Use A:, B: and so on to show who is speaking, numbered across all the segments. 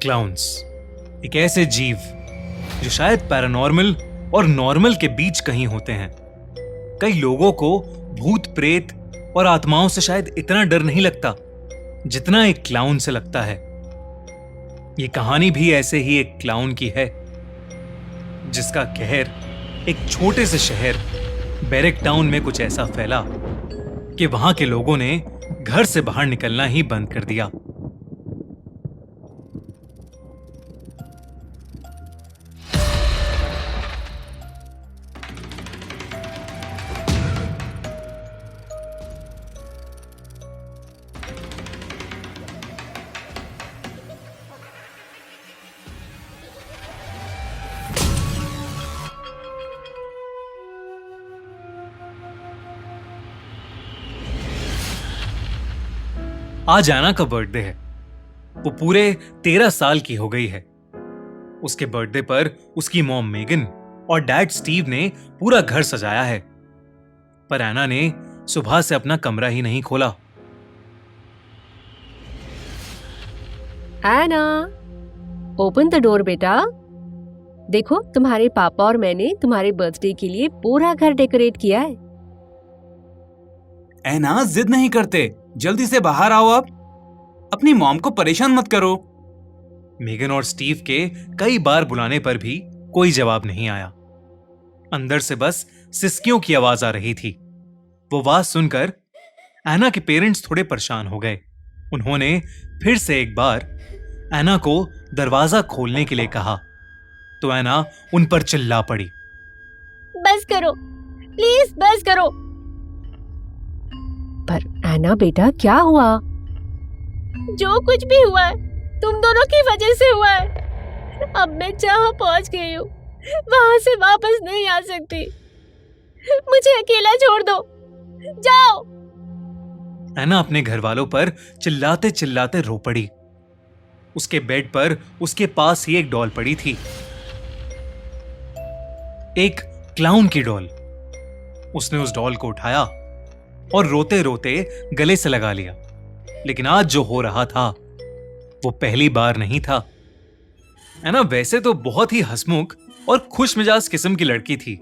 A: Clowns एक ऐसे जीव जो शायद पैरानॉर्मल और नॉर्मल के बीच कहीं होते हैं। कई लोगों को भूत प्रेत और आत्माओं से शायद इतना डर नहीं लगता जितना एक क्लाउन से लगता है। ये कहानी भी ऐसे ही एक क्लाउन की है जिसका कहर एक छोटे से शहर बैरक टाउन में कुछ ऐसा फैला कि वहां के लोगों ने घर से बाहर निकलना ही बंद कर दिया। आज एना का बर्थडे है। वो पूरे 13 साल की हो गई है। उसके बर्थडे पर उसकी मॉम मेगन और डैड स्टीव ने पूरा घर सजाया है, पर एना ने सुबह से अपना कमरा ही नहीं खोला।
B: एना, ओपन द डोर बेटा। देखो, तुम्हारे पापा और मैंने तुम्हारे बर्थडे के लिए पूरा घर डेकोरेट किया है।
C: एना, जिद नहीं करते, जल्दी से बाहर आओ। अब अपनी मॉम को परेशान मत करो।
A: मेगन और स्टीव के कई बार बुलाने पर भी कोई जवाब नहीं आया। अंदर से बस सिसकियों की आवाज आ रही थी। वो आवाज सुनकर एना के पेरेंट्स थोड़े परेशान हो गए। उन्होंने फिर से एक बार एना को दरवाजा खोलने के लिए कहा तो एना उन पर चिल्ला पड़ी,
B: बस करो, प्लीज बस करो। पर एना बेटा, क्या हुआ? जो कुछ भी हुआ है तुम दोनों की वजह से हुआ है। अब मैं जहाँ पहुँच गई हूँ वहां से वापस नहीं आ सकती। मुझे अकेला छोड़ दो, जाओ।
A: एना अपने घर वालों पर चिल्लाते चिल्लाते रो पड़ी। उसके बेड पर उसके पास ही एक डॉल पड़ी थी, एक क्लाउन की डॉल। उसने उस डॉल को उठाया और रोते रोते गले से लगा लिया। लेकिन आज जो हो रहा था वो पहली बार नहीं था। एना वैसे तो बहुत ही हंसमुख और खुश मिजाज किस्म की लड़की थी,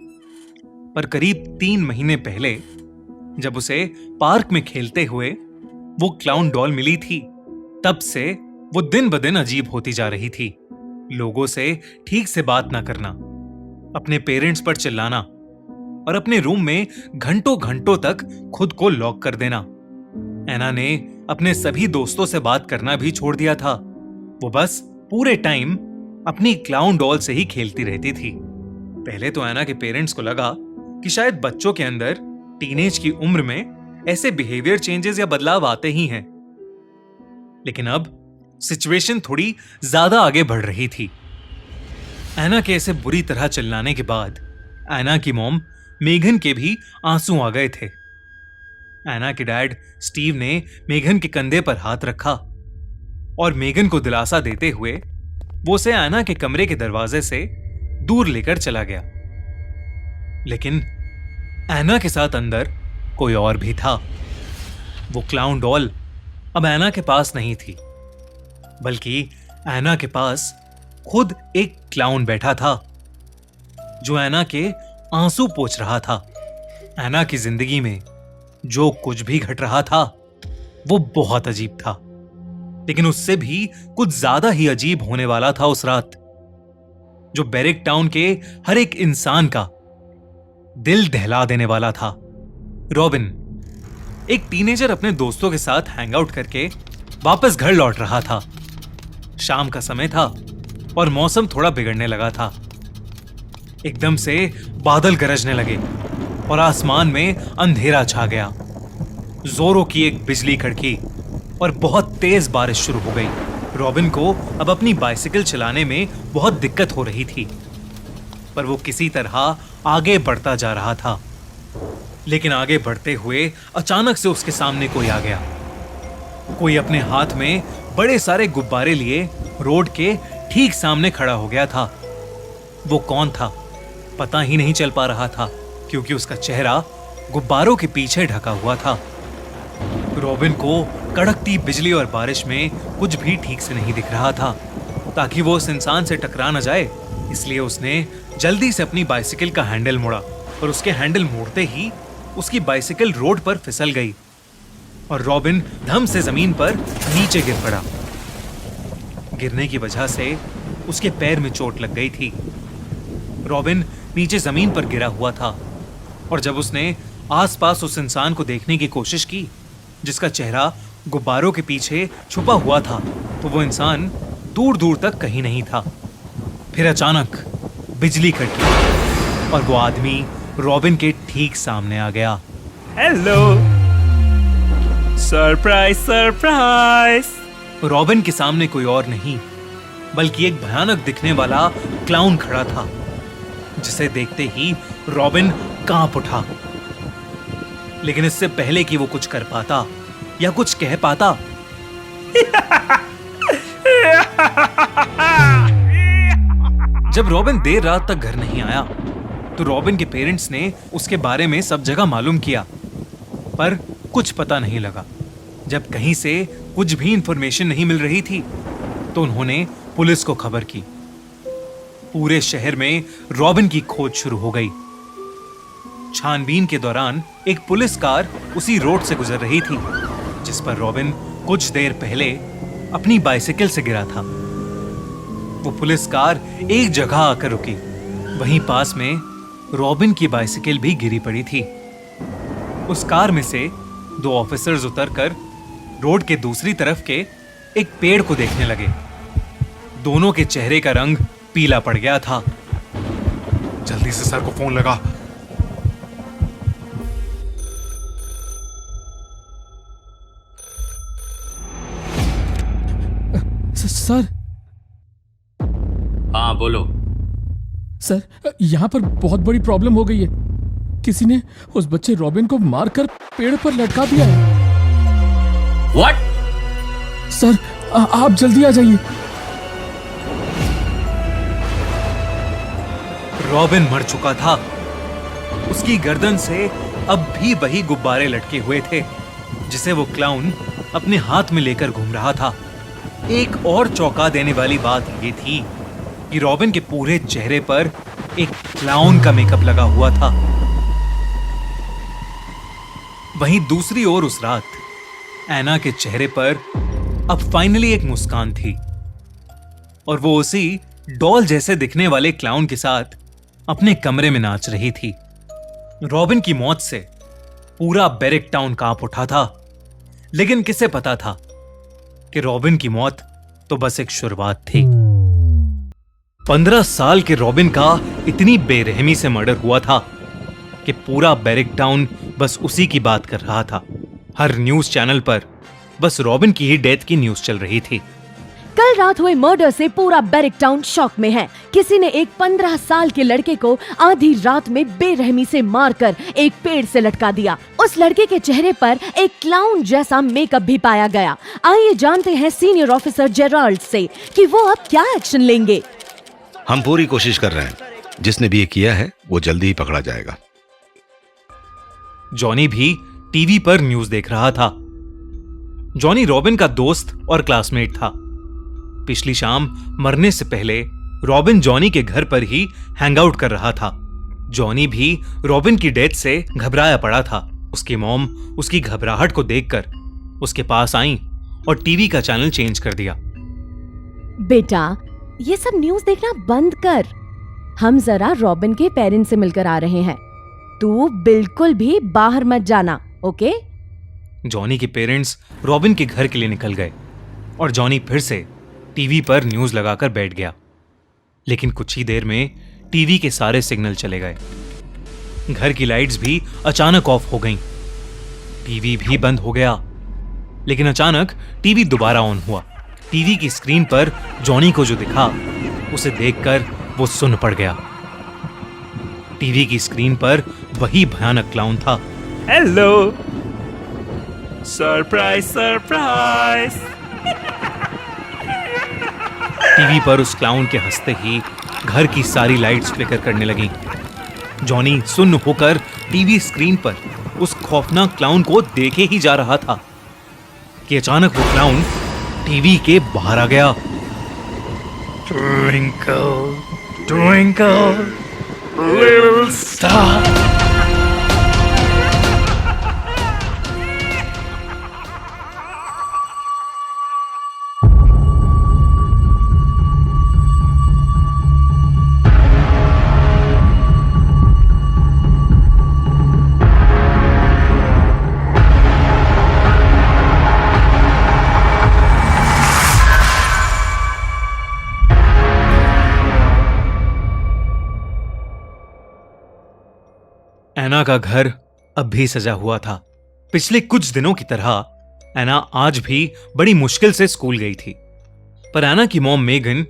A: पर करीब 3 महीने पहले जब उसे पार्क में खेलते हुए वो क्लाउन डॉल मिली थी, तब से वो दिन ब दिन अजीब होती जा रही थी। लोगों से ठीक से बात ना करना, अपने पेरेंट्स पर चिल्लाना और अपने रूम में घंटों घंटों तक खुद को लॉक कर देना। एना ने अपने सभी दोस्तों से बात करना भी छोड़ दिया था। वो बस पूरे टाइम अपनी क्लाउन डॉल से ही खेलती रहती थी। पहले तो एना के पेरेंट्स को लगा कि शायद बच्चों के अंदर टीनेज की उम्र में ऐसे बिहेवियर चेंजेस या बदलाव आते ही हैं। लेकिन अब सिचुएशन थोड़ी ज्यादा आगे बढ़ रही थी। एना के ऐसे बुरी तरह चिल्लाने के बाद एना की मॉम मेघन के भी आंसू आ गए थे। एना के डैड स्टीव ने मेघन के कंधे पर हाथ रखा और मेघन को दिलासा देते हुए वो उसे एना के कमरे के दरवाजे से दूर लेकर चला गया। लेकिन एना के साथ अंदर कोई और भी था। वो क्लाउन डॉल अब एना के पास नहीं थी, बल्कि एना के पास खुद एक क्लाउन बैठा था जो एना के आंसू पोंछ रहा था। एना की जिंदगी में जो कुछ भी घट रहा था वो बहुत अजीब था, लेकिन उससे भी कुछ ज्यादा ही अजीब होने वाला था उस रात, जो बैरक टाउन के हर एक इंसान का दिल दहला देने वाला था। रॉबिन, एक टीनेजर, अपने दोस्तों के साथ हैंग आउट करके वापस घर लौट रहा था। शाम का समय था और मौसम थोड़ा बिगड़ने लगा था। एकदम से बादल गरजने लगे और आसमान में अंधेरा छा गया। जोरों की एक बिजली कड़की और बहुत तेज बारिश शुरू हो गई। रॉबिन को अब अपनी बाइसिकल चलाने में बहुत दिक्कत हो रही थी, पर वो किसी तरह आगे बढ़ता जा रहा था। लेकिन आगे बढ़ते हुए अचानक से उसके सामने कोई आ गया। कोई अपने हाथ में बड़े सारे गुब्बारे लिए रोड के ठीक सामने खड़ा हो गया था। वो कौन था पता ही नहीं चल पा रहा था, क्योंकि उसका चेहरा गुब्बारों के पीछे ढका हुआ था। रॉबिन को कड़कती बिजली और बारिश में कुछ भी ठीक से नहीं दिख रहा था। ताकि वो उस इंसान से टकरा न जाए, इसलिए उसने जल्दी से अपनी बाइसिकल का हैंडल मोड़ा और उसके हैंडल मोड़ते ही उसकी बाइसिकल रोड पर फिसल गई और रॉबिन धम से जमीन पर नीचे गिर पड़ा। गिरने की वजह से उसके पैर में चोट लग गई थी। रॉबिन नीचे जमीन पर गिरा हुआ था और जब उसने आसपास उस इंसान को देखने की कोशिश की जिसका चेहरा गुब्बारों के पीछे छुपा हुआ था, तो वो इंसान दूर दूर तक कहीं नहीं था। फिर अचानक बिजली कड़की और वो आदमी रॉबिन के ठीक सामने आ गया।
C: Hello, surprise surprise.
A: रॉबिन के सामने कोई और नहीं बल्कि एक भयानक दिखने वाला क्लाउन खड़ा था, जिसे देखते ही रॉबिन कांप उठा। लेकिन इससे पहले कि वो कुछ कर पाता या कुछ कह पाता, जब रॉबिन देर रात तक घर नहीं आया तो रॉबिन के पेरेंट्स ने उसके बारे में सब जगह मालूम किया, पर कुछ पता नहीं लगा। जब कहीं से कुछ भी इंफॉर्मेशन नहीं मिल रही थी तो उन्होंने पुलिस को खबर की। पूरे शहर में रॉबिन की खोज शुरू हो गई। छानबीन के दौरान एक पुलिस कार उसी रोड से गुजर रही थी जिस पर रॉबिन कुछ देर पहले अपनी बाइसिकल से गिरा था। वो पुलिस कार एक जगह आकर रुकी। वहीं पास में रॉबिन की बाइसिकल भी गिरी पड़ी थी। उस कार में से 2 ऑफिसर्स उतरकर रोड के दूसरी तरफ के एक पेड़ को देखने लगे। दोनों के चेहरे का रंग पीला पड़ गया था।
D: जल्दी से सर को फोन लगा।
E: सर।
F: हाँ बोलो।
E: सर, यहाँ पर बहुत बड़ी प्रॉब्लम हो गई है। किसी ने उस बच्चे रॉबिन को मारकर पेड़ पर लटका दिया है।
F: What?
E: सर, आप जल्दी आ जाइए।
A: रॉबिन मर चुका था। उसकी गर्दन से अब भी वही गुब्बारे लटके हुए थे जिसे वो क्लाउन अपने हाथ में लेकर घूम रहा था। एक और चौंका देने वाली बात ये थी कि रॉबिन के पूरे चेहरे पर एक क्लाउन का मेकअप लगा हुआ था। वहीं दूसरी ओर उस रात एना के चेहरे पर अब फाइनली एक मुस्कान थी और वो उसी डॉल जैसे दिखने वाले क्लाउन के साथ अपने कमरे में नाच रही थी। रॉबिन की मौत से पूरा बैरिक टाउन कांप उठा था, लेकिन किसे पता था कि रॉबिन की मौत तो बस एक शुरुआत थी। 15 साल के रॉबिन का इतनी बेरहमी से मर्डर हुआ था कि पूरा बैरिक टाउन बस उसी की बात कर रहा था। हर न्यूज चैनल पर बस रॉबिन की ही डेथ की न्यूज चल रही थी।
G: कल रात हुए मर्डर से पूरा बैरिक टाउन शॉक में है। किसी ने एक 15 साल के लड़के को आधी रात में बेरहमी से मारकर एक पेड़ से लटका दिया। उस लड़के के चेहरे पर एक क्लाउन जैसा मेकअप भी पाया गया। आइए जानते हैं सीनियर ऑफिसर जेराल्ड से कि वो अब क्या एक्शन लेंगे।
D: हम पूरी कोशिश कर रहे हैं। जिसने भी ये किया है वो जल्दी ही पकड़ा जाएगा।
A: जॉनी भी टीवी पर न्यूज देख रहा था। जॉनी रॉबिन का दोस्त और क्लासमेट था। पिछली शाम मरने से पहले रॉबिन जॉनी के घर पर ही हैंगआउट कर रहा था। जॉनी भी रॉबिन की डेथ से घबराया पड़ा था। उसकी मॉम उसकी घबराहट को देखकर उसके पास आई और टीवी का चैनल चेंज कर दिया।
G: बेटा, ये सब न्यूज देखना बंद कर। हम जरा रॉबिन के पेरेंट्स से मिलकर आ रहे हैं। तू बिल्कुल भी बाहर मत जाना, ओके?
A: जॉनी के पेरेंट्स रॉबिन के घर के लिए निकल गए और जॉनी फिर से टीवी पर न्यूज लगाकर बैठ गया। लेकिन कुछ ही देर में टीवी के सारे सिग्नल चले गए। घर की लाइट्स भी अचानक ऑफ हो गईं। टीवी भी बंद हो गया। लेकिन अचानक टीवी दोबारा ऑन हुआ। टीवी की स्क्रीन पर जॉनी को जो दिखा उसे देखकर वो सुन्न पड़ गया। टीवी की स्क्रीन पर वही भयानक क्लाउन था।
C: Hello, surprise surprise.
A: टीवी पर उस क्लाउन के हंसते ही घर की सारी लाइट्स फ्लिकर करने लगी। जॉनी सुन्न होकर टीवी स्क्रीन पर उस खौफनाक क्लाउन को देखे ही जा रहा था कि अचानक वो क्लाउन टीवी के बाहर आ गया। Twinkle, twinkle, little star. एना का घर अब भी सजा हुआ था। पिछले कुछ दिनों की तरह एना आज भी बड़ी मुश्किल से स्कूल गई थी। पर एना की मॉम मेगन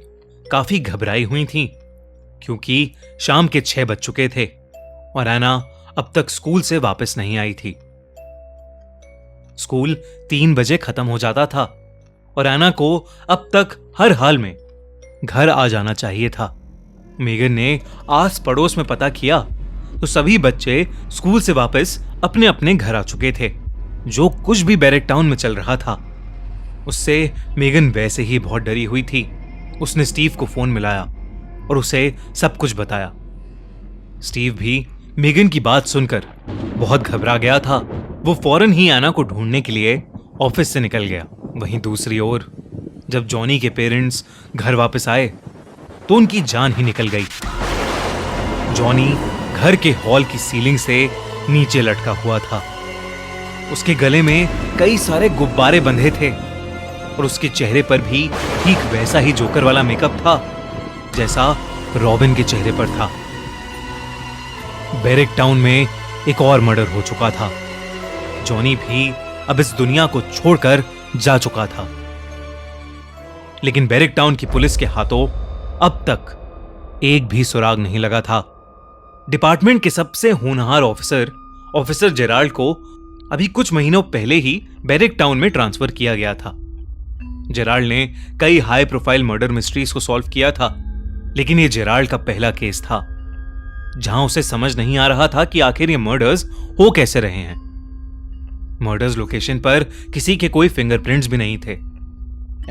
A: काफी घबराई हुई थी क्योंकि शाम के 6 बज चुके थे और एना अब तक स्कूल से वापस नहीं आई थी। स्कूल 3 बजे खत्म हो जाता था और एना को अब तक हर हाल में घर आ जाना चाहिए था। मेगन ने आस पड़ोस में पता किया तो सभी बच्चे स्कूल से वापस अपने अपने घर आ चुके थे। जो कुछ भी बैरक टाउन में चल रहा था उससे मेगन वैसे ही बहुत डरी हुई थी। उसने स्टीव को फोन मिलाया और उसे सब कुछ बताया। स्टीव भी मेगन की बात सुनकर बहुत घबरा गया था। वो फौरन ही एना को ढूंढने के लिए ऑफिस से निकल गया। वहीं दूसरी ओर जब जॉनी के पेरेंट्स घर वापस आए तो उनकी जान ही निकल गई। जॉनी घर के हॉल की सीलिंग से नीचे लटका हुआ था। उसके गले में कई सारे गुब्बारे बंधे थे और उसके चेहरे पर भी ठीक वैसा ही जोकर वाला मेकअप था जैसा रॉबिन के चेहरे पर था। बैरक टाउन में एक और मर्डर हो चुका था। जॉनी भी अब इस दुनिया को छोड़कर जा चुका था। लेकिन बैरक टाउन की पुलिस के हाथों अब तक एक भी सुराग नहीं लगा था। डिपार्टमेंट के सबसे होनहार ऑफिसर जेराल्ड को अभी कुछ महीनों पहले ही बैरक टाउन में ट्रांसफर किया गया था। जेराल्ड ने कई हाई प्रोफाइल मर्डर मिस्ट्रीज को सॉल्व किया था, लेकिन यह जेराल्ड का पहला केस था जहां उसे समझ नहीं आ रहा था कि आखिर ये मर्डर्स हो कैसे रहे हैं। मर्डर्स लोकेशन पर किसी के कोई फिंगरप्रिंट्स भी नहीं थे।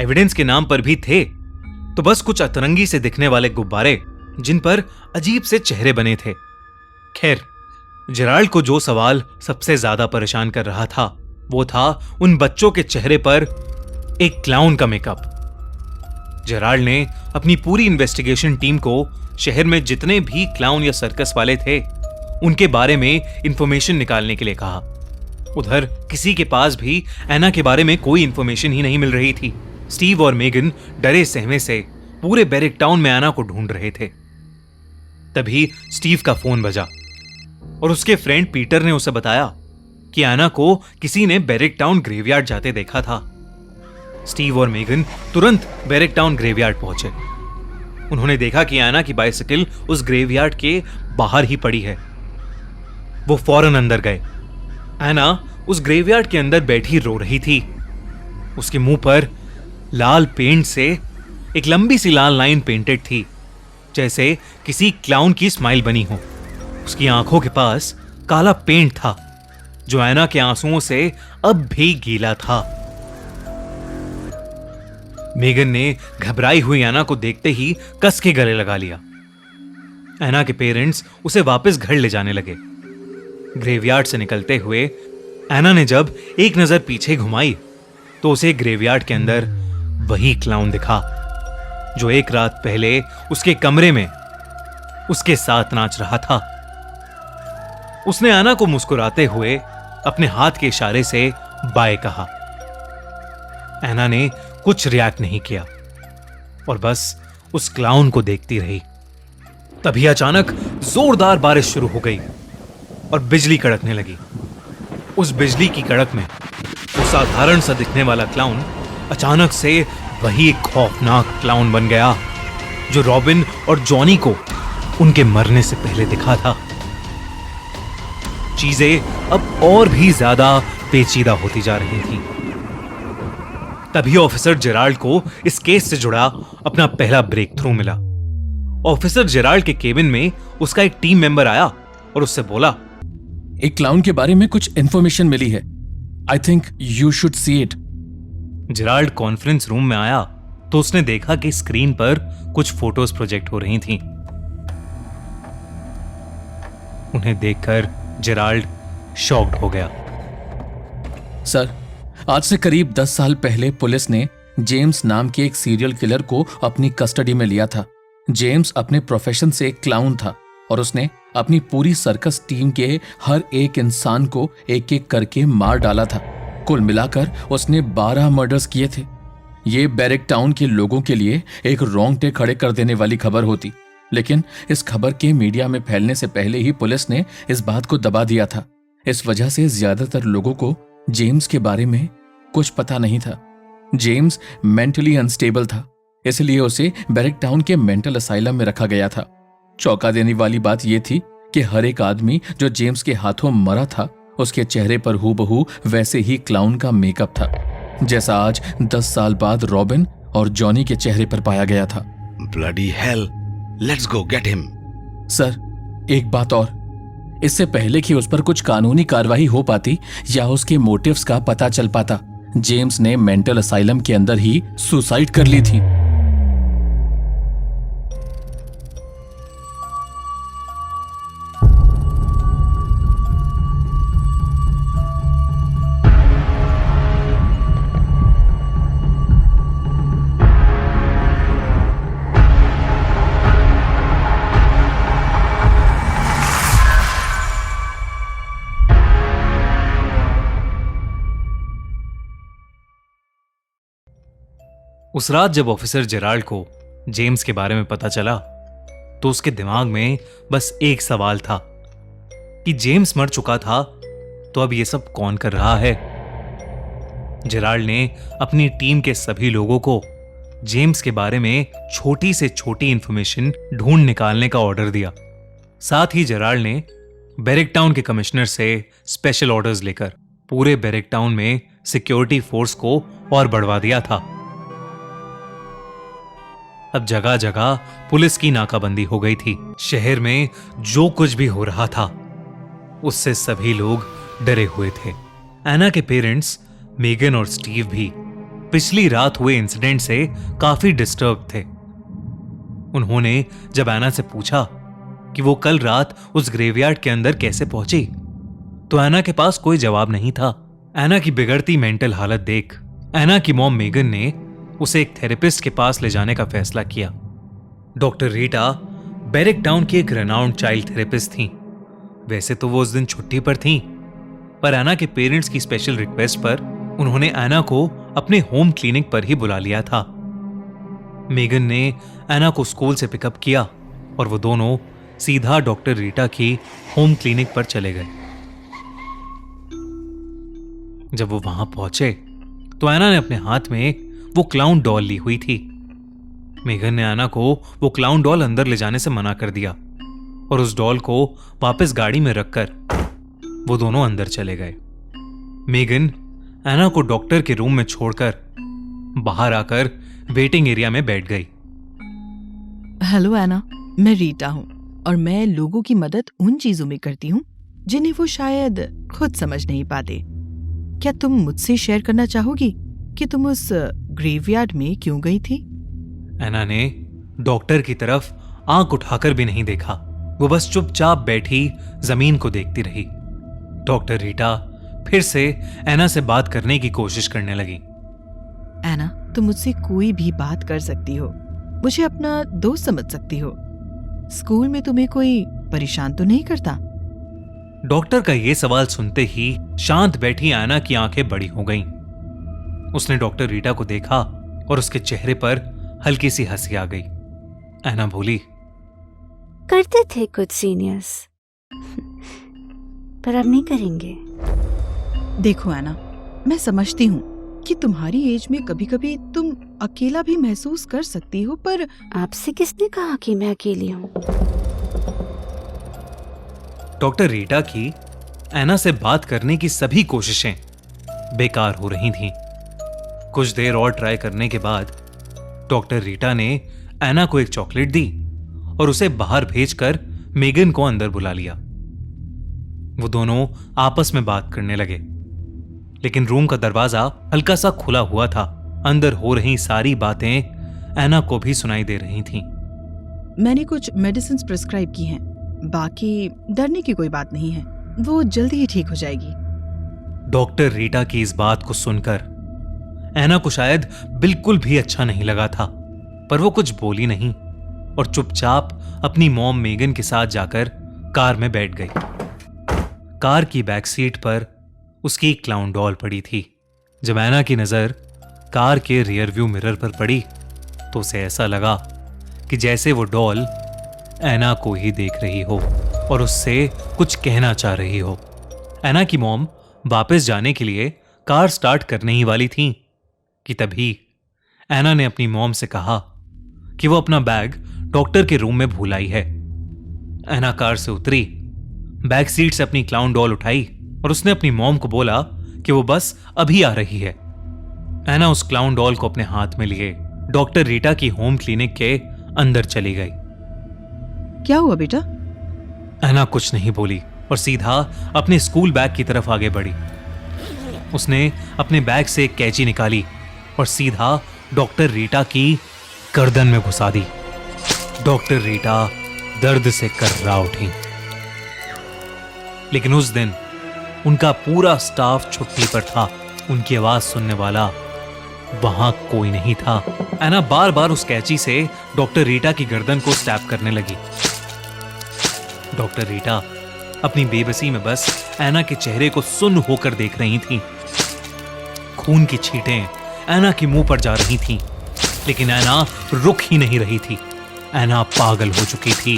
A: एविडेंस के नाम पर भी थे तो बस कुछ अतरंगी से दिखने वाले गुब्बारे जिन पर अजीब से चेहरे बने थे। खैर, जेराल्ड को जो सवाल सबसे ज्यादा परेशान कर रहा था वो था उन बच्चों के चेहरे पर एक क्लाउन का मेकअप। जेराल्ड ने अपनी पूरी इन्वेस्टिगेशन टीम को शहर में जितने भी क्लाउन या सर्कस वाले थे उनके बारे में इंफॉर्मेशन निकालने के लिए कहा। उधर किसी के पास भी एना के बारे में कोई इंफॉर्मेशन ही नहीं मिल रही थी। स्टीव और मेगन डरे सहमे से पूरे बैरक टाउन में एना को ढूंढ रहे थे। तभी स्टीव का फोन बजा और उसके फ्रेंड पीटर ने उसे बताया कि एना को किसी ने बैरक टाउन ग्रेवयार्ड जाते देखा था। स्टीव और मेगन तुरंत बैरक टाउन ग्रेवयार्ड पहुंचे। उन्होंने देखा कि एना की बाइसिकल उस ग्रेवयार्ड के बाहर ही पड़ी है। वो फौरन अंदर गए। एना उस ग्रेवयार्ड के अंदर बैठी रो रही थी। उसके मुंह पर लाल पेंट से एक लंबी सी लाल लाइन पेंटेड थी जैसे किसी क्लाउन की स्माइल बनी हो। उसकी आंखों के पास काला पेंट था जो एना के आंसुओं से अब भी गीला था। मेगन ने घबराई हुई एना को देखते ही कस के गले लगा लिया। एना के पेरेंट्स उसे वापस घर ले जाने लगे। ग्रेवयार्ड से निकलते हुए एना ने जब एक नजर पीछे घुमाई तो उसे ग्रेवयार्ड के अंदर वही क्लाउन दिखा जो एक रात पहले उसके कमरे में उसके साथ नाच रहा था। उसने एना को मुस्कुराते हुए अपने हाथ के इशारे से बाय कहा। एना ने कुछ रिएक्ट नहीं किया और बस उस क्लाउन को देखती रही। तभी अचानक जोरदार बारिश शुरू हो गई और बिजली कड़कने लगी। उस बिजली की कड़क में वो साधारण सा दिखने वाला क्लाउन अचानक से वही खौफनाक क्लाउन बन गया जो रॉबिन और जॉनी को उनके मरने से पहले दिखा था। चीजें अब और भी ज्यादा पेचीदा होती जा रही थी। तभी ऑफिसर जेराल्ड को इस केस से जुड़ा अपना पहला ब्रेक थ्रू मिला। ऑफिसर जेराल्ड के केबिन में उसका एक टीम मेंबर आया और उससे बोला,
E: एक क्लाउन के बारे में कुछ इंफॉर्मेशन मिली है। I think you should see it.
A: Gerald conference room में आया तो उसने देखा कि स्क्रीन पर कुछ फोटोज प्रोजेक्ट हो रही थीं। उन्हें देखकर जेराल्ड शॉक्ड हो गया।
E: सर, आज से करीब 10 साल पहले पुलिस ने जेम्स नाम के एक सीरियल किलर को अपनी कस्टडी में लिया था। जेम्स अपने प्रोफेशन से एक क्लाउन था और उसने अपनी पूरी सर्कस टीम के हर एक इंसान को एक एक करके मार डाला था। कुल मिलाकर उसने 12 मर्डर्स किए थे। ये बैरिक टाउन के लोगों के लिए एक रोंगटे खड़े कर देने वाली खबर होती, लेकिन इस खबर के मीडिया में फैलने से पहले ही पुलिस ने इस बात को दबा दिया था। इस वजह से ज्यादातर लोगों को जेम्स के बारे में कुछ पता नहीं था। जेम्स मेंटली अनस्टेबल था, इसलिए उसे बैरिक टाउन के मेंटल असाइलम में रखा गया था। चौंका देने वाली बात यह थी कि हर एक आदमी जो जेम्स के हाथों मरा था, उसके चेहरे पर हूबहू वैसे ही क्लाउन का मेकअप था, जैसा आज 10 साल बाद रॉबिन और जॉनी के चेहरे पर पाया गया था।
D: Bloody hell, let's go get him.
E: Sir, एक बात और, इससे पहले कि उस पर कुछ कानूनी कार्रवाई हो पाती या उसके मोटिव्स का पता चल पाता, जेम्स ने मेंटल असाइलम के अंदर ही सुसाइड कर ली थी।
A: उस रात जब ऑफिसर जेराल्ड को जेम्स के बारे में पता चला तो उसके दिमाग में बस एक सवाल था कि जेम्स मर चुका था तो अब ये सब कौन कर रहा है। जेराल्ड ने अपनी टीम के सभी लोगों को जेम्स के बारे में छोटी से छोटी इंफॉर्मेशन ढूंढ निकालने का ऑर्डर दिया। साथ ही जेराल्ड ने बैरिक टाउन के कमिश्नर से स्पेशल ऑर्डर्स लेकर पूरे बैरिक टाउन में सिक्योरिटी फोर्स को और बढ़वा दिया था। अब जगह जगह पुलिस की नाकाबंदी हो गई थी। शहर में जो कुछ भी हो रहा था उससे सभी लोग डरे हुए थे। एना के पेरेंट्स मेगन और स्टीव भी पिछली रात हुए इंसिडेंट से काफी डिस्टर्ब थे। उन्होंने जब एना से पूछा कि वो कल रात उस ग्रेवयार्ड के अंदर कैसे पहुंची, तो एना के पास कोई जवाब नहीं था। एना की बिगड़ती मेंटल हालत देख एना की मॉम मेगन ने उसे एक थेरेपिस्ट के पास ले जाने का फैसला किया। डॉक्टर रीटा बैरिक टाउन की एक रेनाउंड चाइल्ड थेरेपिस्ट थीं। वैसे तो वो उस दिन छुट्टी पर थीं, पर एना के पेरेंट्स की स्पेशल रिक्वेस्ट पर उन्होंने एना को अपने होम क्लिनिक पर ही बुला लिया था। मेगन ने एना को स्कूल से पिकअप किया और वो दोनों सीधा डॉक्टर रीटा की होम क्लिनिक पर चले गए। जब वो वहां पहुंचे तो एना ने अपने हाथ में वो क्लाउन डॉल ली हुई थी। मेगन ने एना को वो क्लाउन डॉल अंदर ले जाने से मना कर दिया और उस डॉल को वापस गाड़ी में रखकर वो दोनों अंदर चले गए। मेगन एना को डॉक्टर के रूम में छोड़कर बाहर आकर वेटिंग एरिया में बैठ गई।
H: हेलो एना, मैं रीटा हूँ और मैं लोगों की मदद उन चीजों में करती हूँ जिन्हें वो शायद खुद समझ नहीं पाते। क्या तुम मुझसे शेयर करना चाहोगी कि तुम उस ग्रेवयार्ड में क्यों गई थी?
A: एना ने डॉक्टर की तरफ आंख उठाकर भी नहीं देखा। वो बस चुपचाप बैठी जमीन को देखती रही। डॉक्टर रीटा फिर से एना से बात करने की कोशिश करने लगी।
H: एना, तुम मुझसे कोई भी बात कर सकती हो, मुझे अपना दोस्त समझ सकती हो। स्कूल में तुम्हें कोई परेशान तो नहीं करता?
A: डॉक्टर का यह सवाल सुनते ही शांत बैठी एना की आंखें बड़ी हो गईं। उसने डॉक्टर रीटा को देखा और उसके चेहरे पर हल्की सी हंसी आ गई। एना बोली,
B: करते थे कुछ सीनियर्स, पर अब नहीं करेंगे।
H: देखो एना, मैं समझती हूँ कि तुम्हारी एज में कभी कभी तुम अकेला भी महसूस कर सकती हो, पर
B: आपसे किसने कहा कि मैं अकेली हूँ?
A: डॉक्टर रीटा की एना से बात करने की सभी कोशिशें बेकार हो रही थीं। कुछ देर और ट्राई करने के बाद डॉक्टर रीटा ने एना को एक चॉकलेट दी और उसे बाहर भेजकर मेगन को अंदर बुला लिया। वो दोनों आपस में बात करने लगे, लेकिन रूम का दरवाजा हल्का सा खुला हुआ था। अंदर हो रही सारी बातें एना को भी सुनाई दे रही थीं।
H: मैंने कुछ मेडिसिन प्रिस्क्राइब की हैं। बाकी डरने की कोई बात नहीं है, वो जल्दी ही ठीक हो जाएगी।
A: डॉक्टर रीटा की इस बात को सुनकर एना को शायद बिल्कुल भी अच्छा नहीं लगा था, पर वो कुछ बोली नहीं और चुपचाप अपनी मॉम मेगन के साथ जाकर कार में बैठ गई। कार की बैक सीट पर उसकी एक क्लाउन डॉल पड़ी थी। जब एना की नजर कार के रियर व्यू मिरर पर पड़ी तो उसे ऐसा लगा कि जैसे वो डॉल एना को ही देख रही हो और उससे कुछ कहना चाह रही हो। एना की मॉम वापस जाने के लिए कार स्टार्ट करने ही वाली थी कि तभी एना ने अपनी मॉम से कहा कि वो अपना बैग डॉक्टर के रूम में भूल आई है। एना कार से उतरी, बैक सीट से अपनी क्लाउन डॉल उठाई और उसने अपनी मॉम को बोला कि वो बस अभी आ रही है। एना उस क्लाउन डॉल को अपने हाथ में लिए डॉक्टर रीटा की होम क्लिनिक के अंदर चली गई।
H: क्या हुआ बेटा?
A: एना कुछ नहीं बोली और सीधा अपने स्कूल बैग की तरफ आगे बढ़ी। उसने अपने बैग से एक कैंची निकाली और सीधा डॉक्टर रीटा की गर्दन में घुसा दी। डॉक्टर रीटा दर्द से कर्रा उठी। लेकिन उस दिन उनका पूरा स्टाफ छुट्टी पर था। उनकी आवाज सुनने वाला वहां कोई नहीं था। एना बार बार उस कैंची से डॉक्टर रीटा की गर्दन को स्टैब करने लगी। डॉक्टर रीटा अपनी बेबसी में बस एना के चेहरे को सुन्न होकर देख रही थीं। खून की छींटें एना के मुंह पर जा रही थीं, लेकिन एना रुक ही नहीं रही थी। एना पागल हो चुकी थी।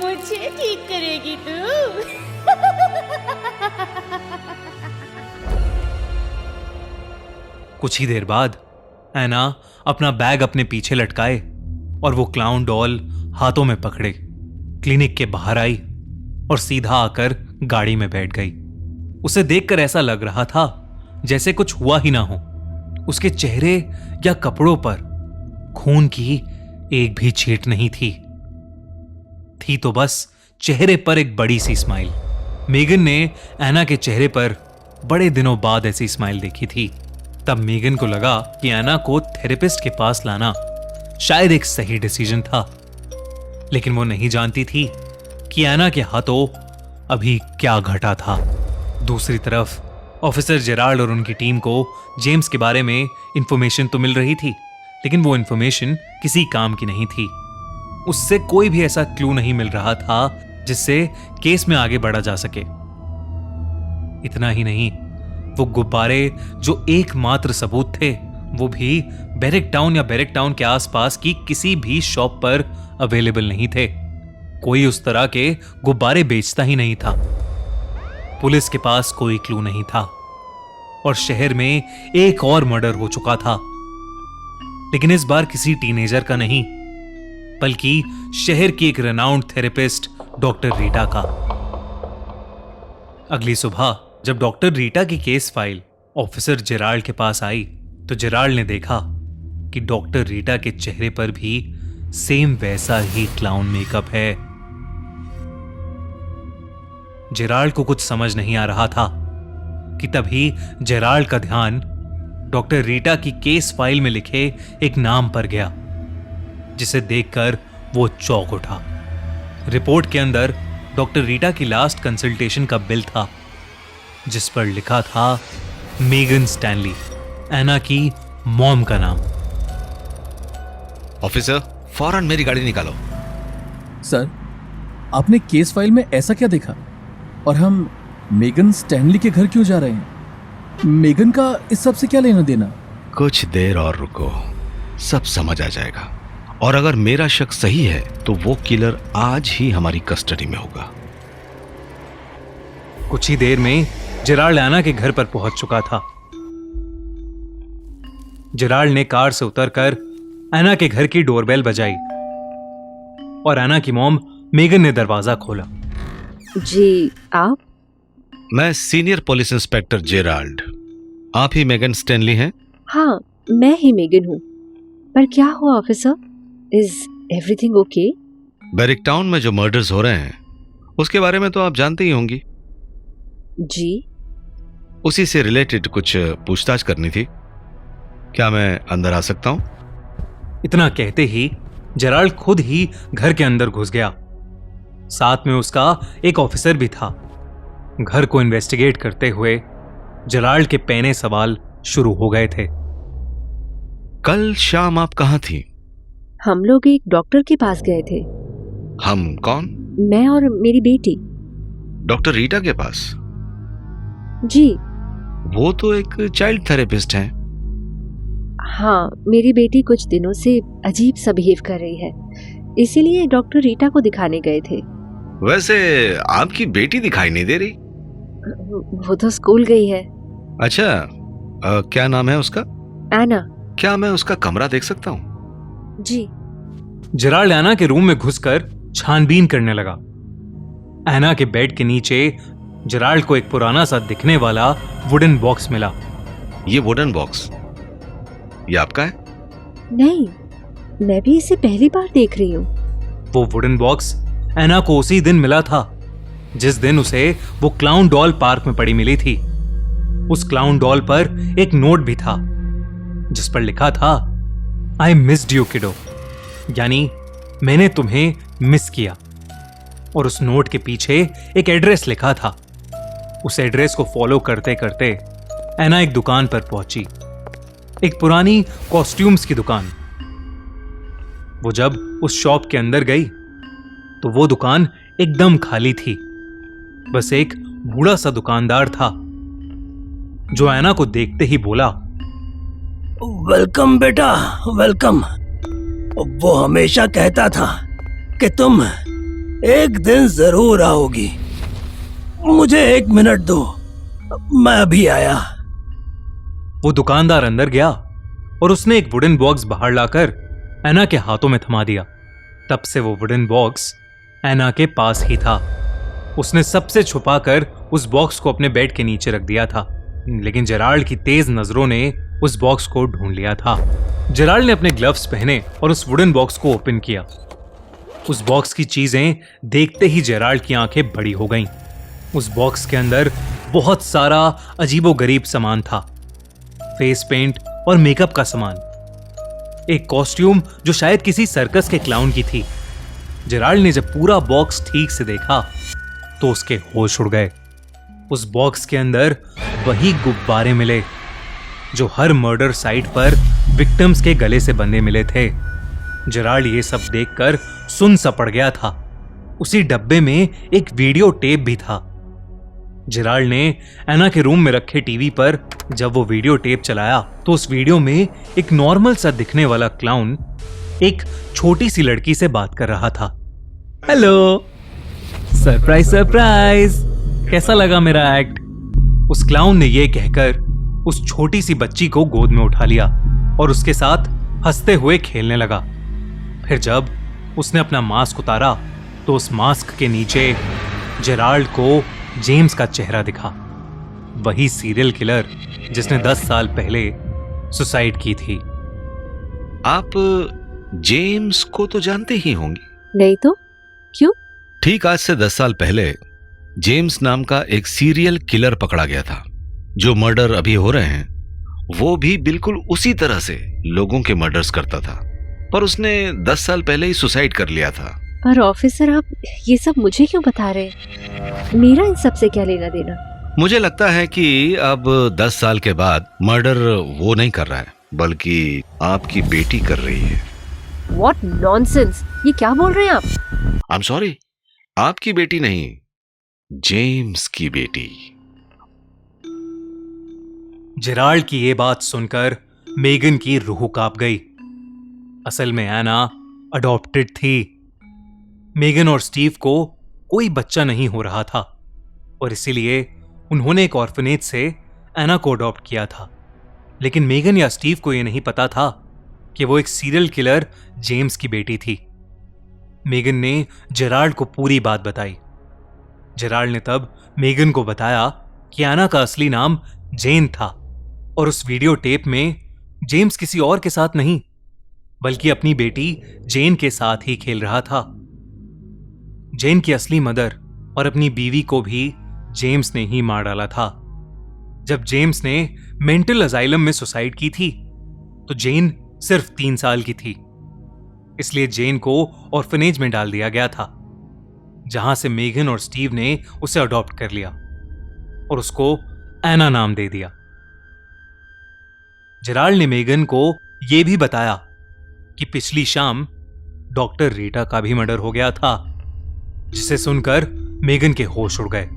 B: मुझे ठीक करेगी तू?
A: कुछ ही देर बाद एना अपना बैग अपने पीछे लटकाए और वो क्लाउन डॉल हाथों में पकड़े क्लिनिक के बाहर आई और सीधा आकर गाड़ी में बैठ गई। उसे देखकर ऐसा लग रहा था जैसे कुछ हुआ ही ना हो। उसके चेहरे या कपड़ों पर खून की एक भी छींट नहीं थी तो बस चेहरे पर एक बड़ी सी स्माइल। मेगन ने एना के चेहरे पर बड़े दिनों बाद ऐसी स्माइल देखी थी। तब मेगन को लगा कि एना को थेरेपिस्ट के पास लाना शायद एक सही डिसीजन था, लेकिन वो नहीं जानती थी कि एना के हाथों अभी क्या घटा था। दूसरी तरफ ऑफिसर जेराल्ड और उनकी टीम को जेम्स के बारे में इंफॉर्मेशन तो मिल रही थी, लेकिन वो इंफॉर्मेशन किसी काम की नहीं थी। उससे कोई भी ऐसा क्लू नहीं मिल रहा था जिससे केस में आगे बढ़ा जा सके। इतना ही नहीं, वो गुब्बारे जो एकमात्र सबूत थे वो भी बैरक टाउन या बैरक टाउन के आसपास की किसी भी शॉप पर अवेलेबल नहीं थे। कोई उस तरह के गुब्बारे बेचता ही नहीं था। पुलिस के पास कोई क्लू नहीं था और शहर में एक और मर्डर हो चुका था, लेकिन इस बार किसी टीनेजर का नहीं, बल्कि शहर की एक रेनाउंड थेरेपिस्ट डॉक्टर रीटा का। अगली सुबह जब डॉक्टर रीटा की केस फाइल ऑफिसर जेराल्ड के पास आई तो जेराल्ड ने देखा कि डॉक्टर रीटा के चेहरे पर भी सेम वैसा ही क्लाउन मेकअप है। जेराल्ड को कुछ समझ नहीं आ रहा था कि तभी जेराल्ड का ध्यान डॉक्टर रीटा की केस फाइल में लिखे एक नाम पर गया, जिसे देखकर वो चौंक उठा। रिपोर्ट के अंदर डॉक्टर रीटा की लास्ट कंसल्टेशन का बिल था, जिस पर लिखा था मेगन स्टैनली, एना की मॉम का नाम।
D: ऑफिसर, फौरन मेरी गाड़ी निकालो।
E: सर, आपने केस फाइल में ऐसा क्या देखा? और हम मेगन स्टैनली के घर क्यों जा रहे हैं? मेगन का इस सब से क्या लेना देना?
D: कुछ देर और रुको, सब समझ आ जाएगा। और अगर मेरा शक सही है तो वो किलर आज ही हमारी कस्टडी में होगा।
A: कुछ ही देर में जेराल्ड एना के घर पर पहुंच चुका था। जेराल्ड ने कार से उतरकर एना के घर की डोरबेल बजाई और एना की मॉम मेगन ने दरवाजा खोला।
B: जी, आप?
D: मैं सीनियर पुलिस इंस्पेक्टर जेराल्ड। आप ही मेगन स्टैनली हैं?
B: हाँ, मैं ही मेगन हूँ। पर क्या हुआ officer? Is everything okay?
D: Barrack town में जो मर्डर्स हो रहे हैं उसके बारे में तो आप जानते ही होंगी।
B: जी।
D: उसी से रिलेटेड कुछ पूछताछ करनी थी। क्या मैं अंदर आ सकता हूं?
A: इतना कहते ही जेराल्ड खुद ही घर के अंदर घुस गया। साथ में उसका एक ऑफिसर भी था। घर को इन्वेस्टिगेट करते हुए जेराल्ड के पहले सवाल शुरू हो गए थे।
D: कल शाम आप कहाँ थी?
B: हम लोग एक डॉक्टर के पास गए थे,
D: हम कौन?
B: मैं और मेरी बेटी।
D: डॉक्टर रीटा के पास?
B: जी
D: वो तो एक चाइल्ड थेरेपिस्ट हैं।
B: हाँ, मेरी बेटी कुछ दिनों से अजीब सा बिहेव कर रही है, इसीलिए डॉक्टर रीटा को दिखाने गए थे।
D: वैसे आपकी बेटी दिखाई नहीं दे रही।
B: वो तो स्कूल गई है।
D: अच्छा, क्या नाम है उसका?
B: एना।
D: क्या मैं उसका कमरा देख सकता हूँ?
B: जी।
A: जेराल्ड एना के रूम में घुसकर छानबीन करने लगा। एना के बेड के नीचे जेराल्ड को एक पुराना सा दिखने वाला वुडन बॉक्स मिला।
D: ये वुडन बॉक्स ये आपका है?
B: नहीं, मैं भी इसे पहली बार देख रही हूँ।
A: वो वुडन बॉक्स एना को उसी दिन मिला था जिस दिन उसे वो क्लाउन डॉल पार्क में पड़ी मिली थी। उस क्लाउन डॉल पर एक नोट भी था जिस पर लिखा था, आई मिस्ड यू किडो, यानी मैंने तुम्हें मिस किया। और उस नोट के पीछे एक एड्रेस लिखा था। उस एड्रेस को फॉलो करते करते एना एक दुकान पर पहुंची, एक पुरानी कॉस्ट्यूम्स की दुकान। वो जब उस शॉप के अंदर गई तो वो दुकान एकदम खाली थी। बस एक बूढ़ा सा दुकानदार था जो एना को देखते ही बोला,
I: वेलकम बेटा, वेलकम। वो हमेशा कहता था कि तुम एक दिन जरूर आओगी। मुझे 1 मिनट दो, मैं अभी आया।
A: वो दुकानदार अंदर गया और उसने एक वुडन बॉक्स बाहर लाकर एना के हाथों में थमा दिया। तब से वो वुडन बॉक्स एना के पास ही था। उसने सबसे छुपाकर उस बॉक्स को अपने बेड के नीचे रख दिया था, लेकिन जेराल्ड की तेज नजरों ने उस बॉक्स को ढूंढ लिया था। जेराल्ड ने अपने ग्लव्स पहने और उस वुडन बॉक्स को ओपन किया। उस बॉक्स की चीजें देखते ही जेराल्ड की आंखें बड़ी हो गईं। उस बॉक्स के अंदर बहुत सारा अजीबोगरीब सामान था, फेस पेंट और मेकअप का सामान, एक कॉस्ट्यूम जो शायद किसी सर्कस के क्लाउन की थी। जेराल्ड ने जब पूरा बॉक्स ठीक से देखा तो उसके होश उड़ गए। उस बॉक्स के अंदर वही गुब्बारे मिले जो हर मर्डर साइट पर विक्टिम्स के गले से बंधे मिले थे। जेराल्ड ये सब देखकर सुन सा पड़ गया था। उसी डब्बे में एक वीडियो टेप भी था। जेराल्ड ने एना के रूम में रखे टीवी पर जब वो वीडियो टेप चलाया तो उस वीडियो में एक नॉर्मल सा दिखने वाला क्लाउन एक छोटी सी लड़की से बात कर रहा था। हेलो, सरप्राइज सरप्राइज, कैसा लगा मेरा एक्ट? उस क्लाउन ने यह कहकर उस छोटी सी बच्ची को गोद में उठा लिया और उसके साथ हंसते हुए खेलने लगा। फिर जब उसने अपना मास्क उतारा तो उस मास्क के नीचे जेराल्ड को जेम्स का चेहरा दिखा, वही सीरियल किलर जिसने 10 साल पहले सुसाइड की थी।
D: आप जेम्स को तो जानते ही होंगे।
B: नहीं तो क्यों?
D: ठीक आज से 10 साल पहले जेम्स नाम का एक सीरियल किलर पकड़ा गया था। जो मर्डर अभी हो रहे हैं वो भी बिल्कुल उसी तरह से लोगों के मर्डर्स करता था, पर उसने 10 साल पहले ही सुसाइड कर लिया था।
B: पर ऑफिसर, आप ये सब मुझे क्यों बता रहे? मेरा इन सब से क्या लेना देना?
D: मुझे लगता है कि अब 10 साल के बाद मर्डर वो नहीं कर रहा है बल्कि आपकी बेटी कर रही है।
B: What nonsense! ये क्या बोल रहे हैं आप?
D: आई एम सॉरी, आपकी बेटी नहीं, जेम्स की बेटी।
A: जेराल्ड की ये बात सुनकर मेगन की रूह कांप गई। असल में एना अडॉप्टेड थी। मेगन और स्टीव को कोई बच्चा नहीं हो रहा था और इसीलिए उन्होंने एक ऑर्फनेज से एना को अडॉप्ट किया था। लेकिन मेगन या स्टीव को यह नहीं पता था कि वो एक सीरियल किलर जेम्स की बेटी थी। मेगन ने जेराल्ड को पूरी बात बताई। जेराल्ड ने तब मेगन को बताया कि एना का असली नाम जेन था और उस वीडियो टेप में जेम्स किसी और के साथ नहीं बल्कि अपनी बेटी जेन के साथ ही खेल रहा था। जेन की असली मदर और अपनी बीवी को भी जेम्स ने ही मार डाला था। जब जेम्स ने मेंटल अजाइलम में सुसाइड की थी तो जेन सिर्फ 3 साल की थी इसलिए जेन को ऑर्फनेज में डाल दिया गया था, जहां से मेगन और स्टीव ने उसे अडॉप्ट कर लिया और उसको एना नाम दे दिया। जेराल्ड ने मेगन को यह भी बताया कि पिछली शाम डॉक्टर रीटा का भी मर्डर हो गया था, जिसे सुनकर मेगन के होश उड़ गए।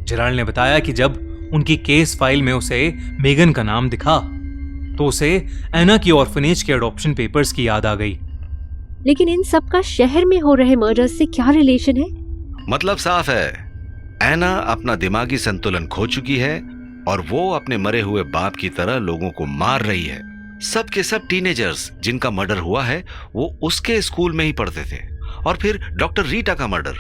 A: जेराल्ड ने बताया कि जब उनकी केस फाइल में उसे मेगन का नाम दिखा तो उसे एना की ऑर्फनेज के अडॉप्शन पेपर्स की याद आ गई।
B: लेकिन इन सब का शहर में हो रहे मर्डर से क्या रिलेशन है?
D: मतलब साफ है, एना अपना दिमागी संतुलन खो चुकी है और वो अपने मरे हुए बाप की तरह लोगों को मार रही है। सब के सब टीनेजर्स जिनका मर्डर हुआ है वो उसके स्कूल में ही पढ़ते थे। और फिर डॉक्टर रीटा का मर्डर,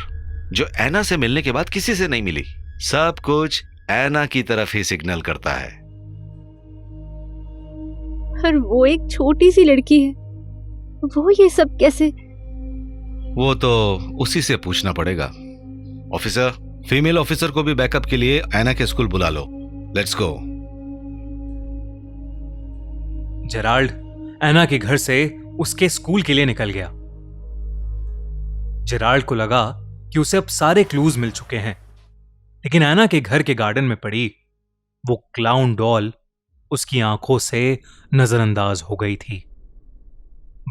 D: जो एना से मिलने के बाद किसी से नहीं मिली। सब कुछ एना की तरफ ही सिग्नल करता है।
B: और वो एक छोटी सी लड़की है, वो ये सब कैसे?
D: वो तो उसी से पूछना पड़ेगा। ऑफिसर, फीमेल ऑफिसर को भी बैकअप के लिए एना के स्कूल बुला लो। Let's go.
A: जेराल्ड एना के घर से उसके स्कूल के लिए निकल गया। जेराल्ड को लगा कि उसे अब सारे क्लूज मिल चुके हैं, लेकिन एना के घर के गार्डन में पड़ी वो क्लाउन डॉल उसकी आंखों से नजरअंदाज हो गई थी।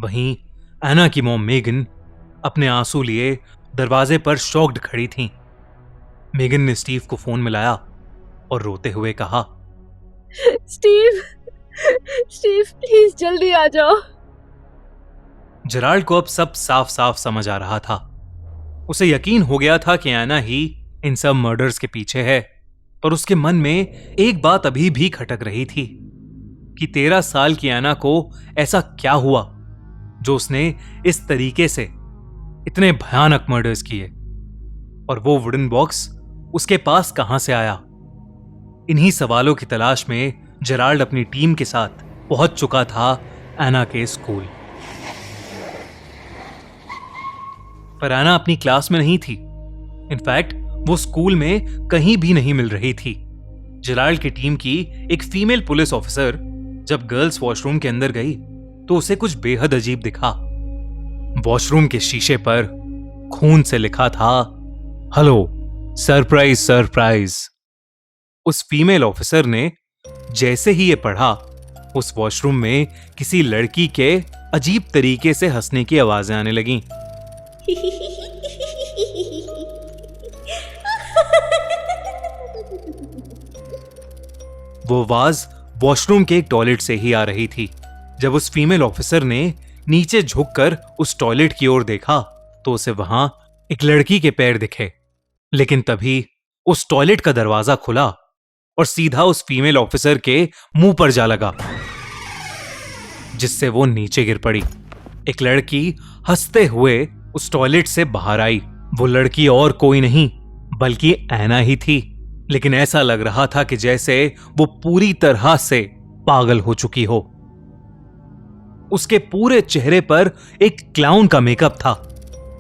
A: वहीं एना की मॉम मेगन अपने आंसू लिए दरवाजे पर शॉक्ड खड़ी थी। मेगन ने स्टीव को फोन मिलाया और रोते हुए कहा,
B: स्टीव, स्टीव प्लीज जल्दी आ जाओ।
A: जेराल्ड को अब सब साफ साफ समझ आ रहा था। उसे यकीन हो गया था कि एना ही इन सब मर्डर्स के पीछे है, पर उसके मन में एक बात अभी भी खटक रही थी कि 13 साल की एना को ऐसा क्या हुआ जो उसने इस तरीके से इतने भयानक मर्डर्स किए, और वो वुडन बॉक्स उसके पास कहां से आया। इन्हीं सवालों की तलाश में जेराल्ड अपनी टीम के साथ पहुंच चुका था एना के स्कूल। पर एना अपनी क्लास में नहीं थी। इनफैक्ट वो स्कूल में कहीं भी नहीं मिल रही थी। जेराल्ड की टीम की एक फीमेल पुलिस ऑफिसर जब गर्ल्स वॉशरूम के अंदर गई तो उसे कुछ बेहद अजीब दिखा। वॉशरूम के शीशे पर खून से लिखा था, हेलो, सरप्राइज सरप्राइज। उस फीमेल ऑफिसर ने जैसे ही ये पढ़ा, उस वॉशरूम में किसी लड़की के अजीब तरीके से हंसने की आवाजें आने लगीं। वो आवाज वॉशरूम के एक टॉयलेट से ही आ रही थी। जब उस फीमेल ऑफिसर ने नीचे झुककर उस टॉयलेट की ओर देखा तो उसे वहां एक लड़की के पैर दिखे, लेकिन तभी उस टॉयलेट का दरवाजा खुला और सीधा उस फीमेल ऑफिसर के मुंह पर जा लगा, जिससे वो नीचे गिर पड़ी। एक लड़की हंसते हुए उस टॉयलेट से बाहर आई। वो लड़की और कोई नहीं बल्कि एना ही थी, लेकिन ऐसा लग रहा था कि जैसे वो पूरी तरह से पागल हो चुकी हो। उसके पूरे चेहरे पर एक क्लाउन का मेकअप था,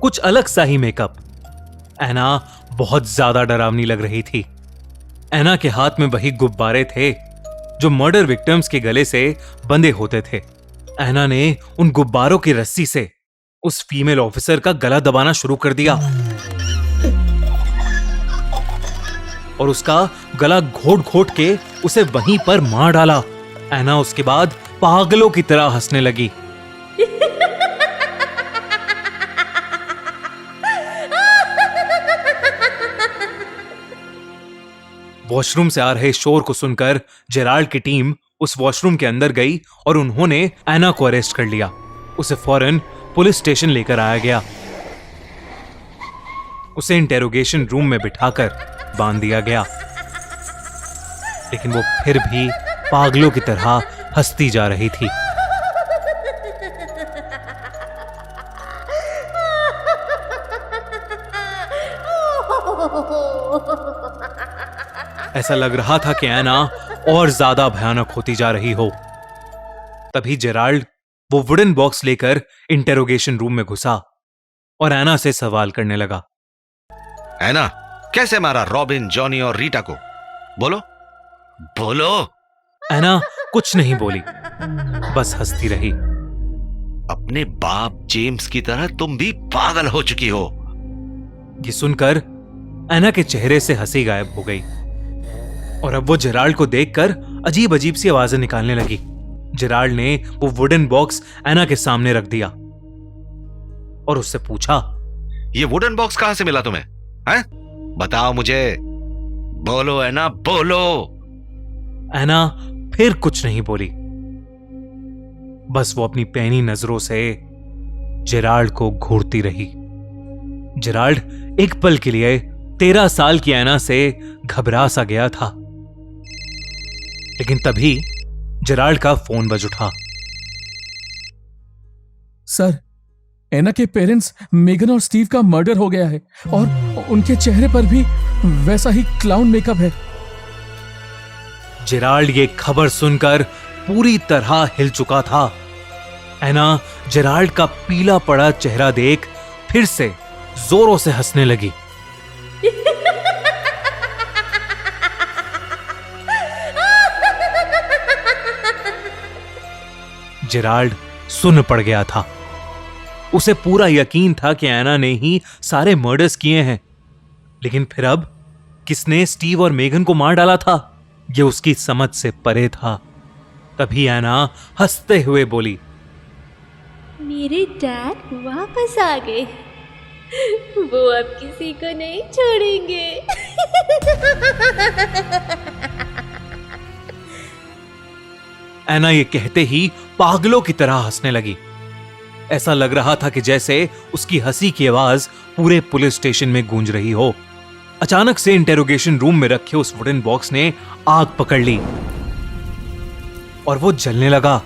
A: कुछ अलग सा ही मेकअप। एना बहुत ज्यादा डरावनी लग रही थी। एना के हाथ में वही गुब्बारे थे जो मर्डर विक्टिम्स के गले से बंधे होते थे। एना ने उन गुब्बारों की रस्सी से उस फीमेल ऑफिसर का गला दबाना शुरू कर दिया और उसका गला घोट घोट के उसे वहीं पर मार डाला। एना उसके बाद पागलों की तरह हंसने लगी। वॉशरूम से आ रहे शोर को सुनकर जेराल्ड की टीम उस वॉशरूम के अंदर गई और उन्होंने एना को अरेस्ट कर लिया। उसे फौरन पुलिस स्टेशन लेकर आया गया। उसे इंटेरोगेशन रूम में बिठाकर बांध दिया गया, लेकिन वो फिर भी पागलों की तरह हंसती जा रही थी। ऐसा लग रहा था कि एना और ज्यादा भयानक होती जा रही हो। तभी जेराल्ड वो वुडन बॉक्स लेकर इंटेरोगेशन रूम में घुसा और एना से सवाल करने लगा।
D: एना, कैसे मारा रॉबिन, जॉनी और रीटा को? बोलो बोलो।
A: एना कुछ नहीं बोली, बस हंसती रही।
D: अपने बाप जेम्स की तरह तुम भी पागल हो चुकी हो।
A: ये सुनकर एना के चेहरे से हंसी गायब हो गई और अब वो जेराल्ड को देखकर अजीब अजीब सी आवाजें निकालने लगी। जेराल्ड ने वो वुडन बॉक्स एना के सामने रख दिया और उससे पूछा,
D: ये वुडन बॉक्स कहां से मिला तुम्हें? हैं? बताओ मुझे, बोलो एना, बोलो।
A: एना फिर कुछ नहीं बोली, बस वो अपनी पैनी नजरों से जेराल्ड को घूरती रही। जेराल्ड एक पल के लिए 13 साल की एना से घबरा सा गया था, लेकिन तभी जेराल्ड का फोन बज उठा।
E: सर, एना के पेरेंट्स मेगन और स्टीव का मर्डर हो गया है और उनके चेहरे पर भी वैसा ही क्लाउन मेकअप है।
A: जेराल्ड ये खबर सुनकर पूरी तरह हिल चुका था। एना जेराल्ड का पीला पड़ा चेहरा देख फिर से जोरों से हंसने लगी। जेराल्ड सुन्न पड़ गया था। उसे पूरा यकीन था कि एना ने ही सारे मर्डर्स किए हैं, लेकिन फिर अब किसने स्टीव और मेगन को मार डाला था, यह उसकी समझ से परे था। तभी एना हंसते हुए बोली,
B: मेरे डैड वापस आ गए, वो अब किसी को नहीं छोड़ेंगे।
A: एना ये कहते ही पागलों की तरह हंसने लगी। ऐसा लग रहा था कि जैसे उसकी हंसी की आवाज पूरे पुलिस स्टेशन में गूंज रही हो। अचानक से इंटेरोगेशन रूम में रखे उस वुडन बॉक्स ने आग पकड़ ली और वो जलने लगा।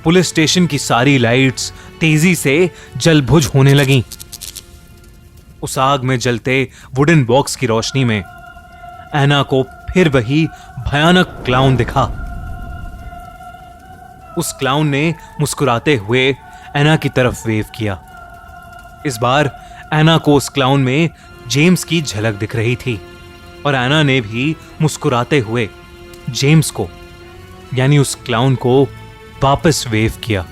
A: पुलिस स्टेशन की सारी लाइट्स तेजी से जल बुझ होने लगीं। उस आग में जलते वुडन बॉक्स की रोशनी में एना को फिर वही भयानक क्लाउन दिखा। उस क्लाउन ने मुस्कुराते हुए एना की तरफ वेव किया। इस बार एना को उस क्लाउन में जेम्स की झलक दिख रही थी और एना ने भी मुस्कुराते हुए जेम्स को, यानी उस क्लाउन को वापस वेव किया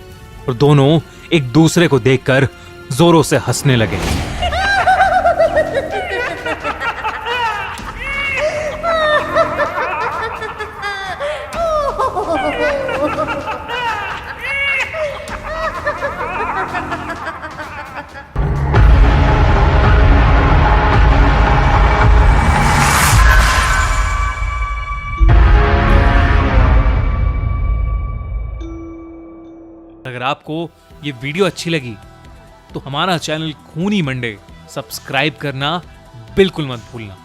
A: और दोनों एक दूसरे को देखकर जोरों से हंसने लगे। अगर आपको ये वीडियो अच्छी लगी तो हमारा चैनल खूनी मंडे सब्सक्राइब करना बिल्कुल मत भूलना।